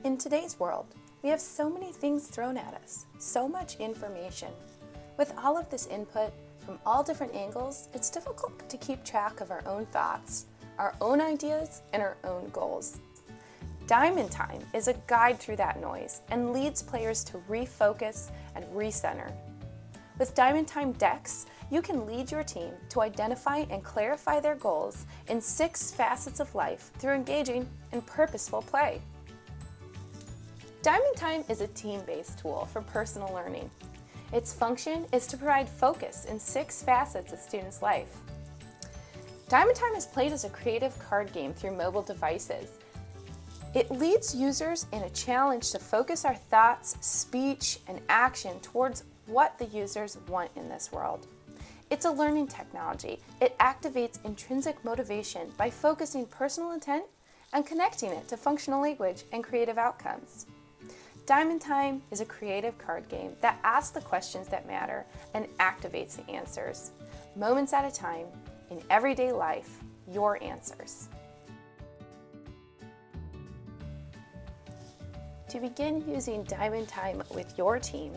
In today's world, we have so many things thrown at us, so much information. With all of this input from all different angles, it's difficult to keep track of our own thoughts, our own ideas, and our own goals. Diamondtime is a guide through that noise and leads players to refocus and recenter. With Diamondtime decks, you can lead your team to identify and clarify their goals in 6 facets of life through engaging in purposeful play. Diamondtime is a team-based tool for personal learning. Its function is to provide focus in 6 facets of students' life. Diamondtime is played as a creative card game through mobile devices. It leads users in a challenge to focus our thoughts, speech, and action towards what the users want in this world. It's a learning technology. It activates intrinsic motivation by focusing personal intent and connecting it to functional language and creative outcomes. Diamondtime is a creative card game that asks the questions that matter and activates the answers. Moments at a time, in everyday life, your answers. To begin using Diamondtime with your team,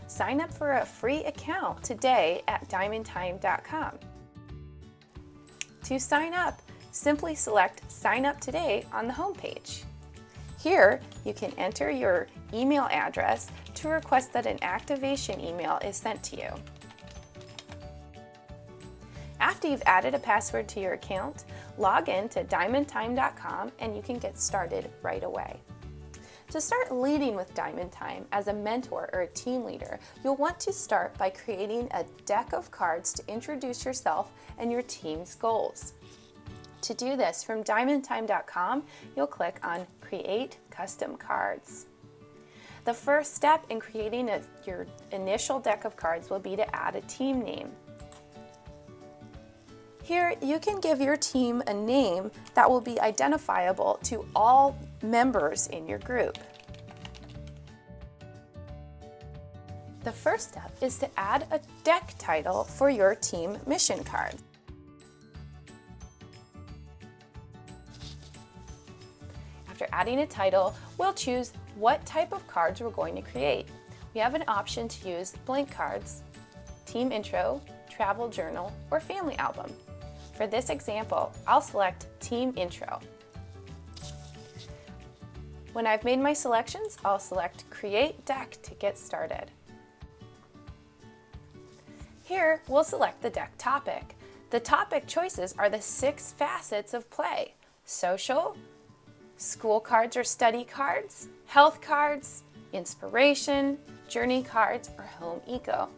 sign up for a free account today at Diamondtime.com. To sign up, simply select Sign Up Today on the homepage. Here, you can enter your email address to request that an activation email is sent to you. After you've added a password to your account, log in to Diamondtime.com and you can get started right away. To start leading with Diamondtime as a mentor or a team leader, you'll want to start by creating a deck of cards to introduce yourself and your team's goals. To do this, from Diamondtime.com, you'll click on Create Custom Cards. The first step in creating your initial deck of cards will be to add a team name. Here, you can give your team a name that will be identifiable to all members in your group. The first step is to add a deck title for your team mission card. After adding a title, we'll choose what type of cards we're going to create. We have an option to use blank cards, team intro, travel journal, or family album. For this example, I'll select team intro. When I've made my selections, I'll select create deck to get started. Here, we'll select the deck topic. The topic choices are the 6 facets of play: social, school cards or study cards, health cards, inspiration, journey cards, or home eco.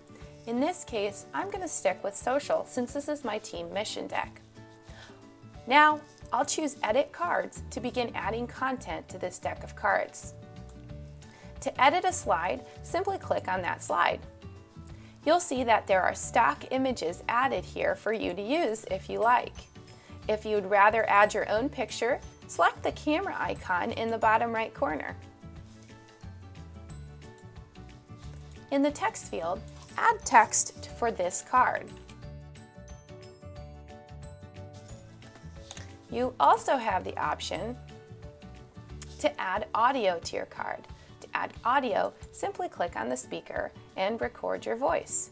In this case, I'm going to stick with social since this is my team mission deck. Now, I'll choose Edit Cards to begin adding content to this deck of cards. To edit a slide, simply click on that slide. You'll see that there are stock images added here for you to use if you like. If you'd rather add your own picture, select the camera icon in the bottom right corner. In the text field, add text for this card. You also have the option to add audio to your card. To add audio, simply click on the speaker and record your voice.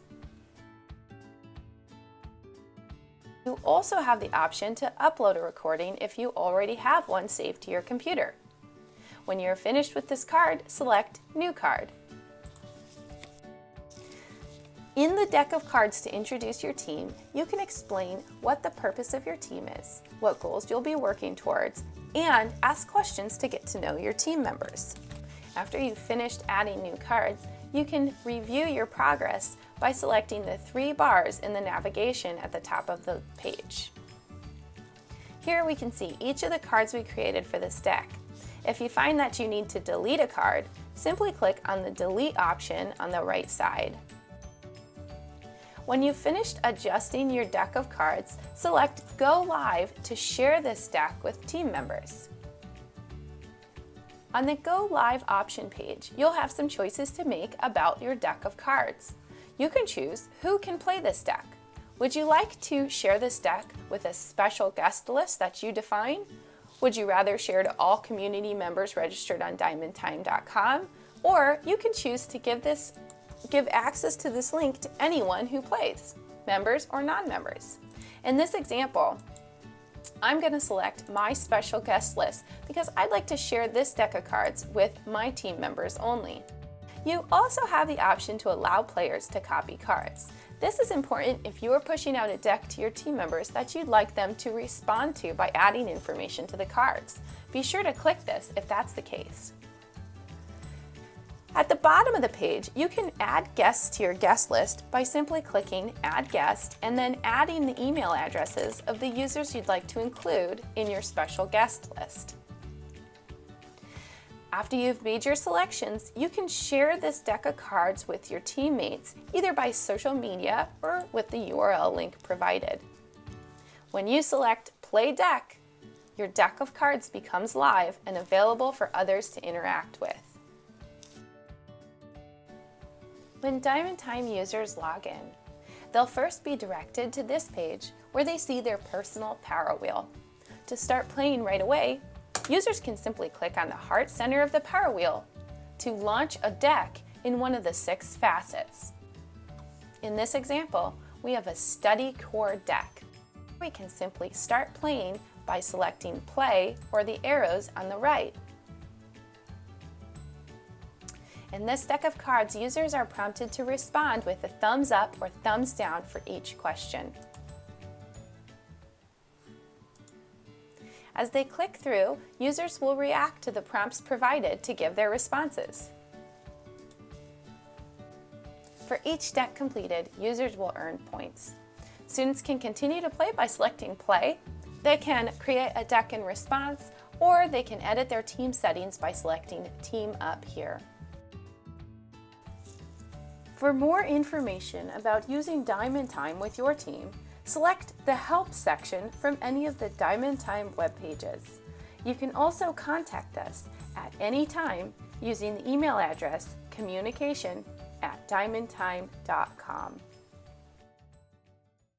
You also have the option to upload a recording if you already have one saved to your computer. When you're finished with this card, select New Card. In the deck of cards to introduce your team, you can explain what the purpose of your team is, what goals you'll be working towards, and ask questions to get to know your team members. After you've finished adding new cards, you can review your progress by selecting the 3 bars in the navigation at the top of the page. Here we can see each of the cards we created for this deck. If you find that you need to delete a card, simply click on the Delete option on the right side. When you've finished adjusting your deck of cards, select Go Live to share this deck with team members. On the Go Live option page, you'll have some choices to make about your deck of cards. You can choose who can play this deck. Would you like to share this deck with a special guest list that you define? Would you rather share to all community members registered on Diamondtime.com? Or you can choose to give access to this link to anyone who plays, members or non-members. In this example, I'm going to select my special guest list because I'd like to share this deck of cards with my team members only. You also have the option to allow players to copy cards. This is important if you are pushing out a deck to your team members that you'd like them to respond to by adding information to the cards. Be sure to click this if that's the case. At the bottom of the page, you can add guests to your guest list by simply clicking Add Guest and then adding the email addresses of the users you'd like to include in your special guest list. After you've made your selections, you can share this deck of cards with your teammates either by social media or with the URL link provided. When you select Play Deck, your deck of cards becomes live and available for others to interact with. When Diamondtime users log in, they'll first be directed to this page where they see their personal power wheel. To start playing right away, users can simply click on the heart center of the power wheel to launch a deck in one of the 6 facets. In this example, we have a study core deck. We can simply start playing by selecting play or the arrows on the right. In this deck of cards, users are prompted to respond with a thumbs up or thumbs down for each question. As they click through, users will react to the prompts provided to give their responses. For each deck completed, users will earn points. Students can continue to play by selecting play. They can create a deck in response, or they can edit their team settings by selecting Team Up here. For more information about using Diamondtime with your team, select the Help section from any of the Diamondtime web pages. You can also contact us at any time using the email address communication@diamondtime.com.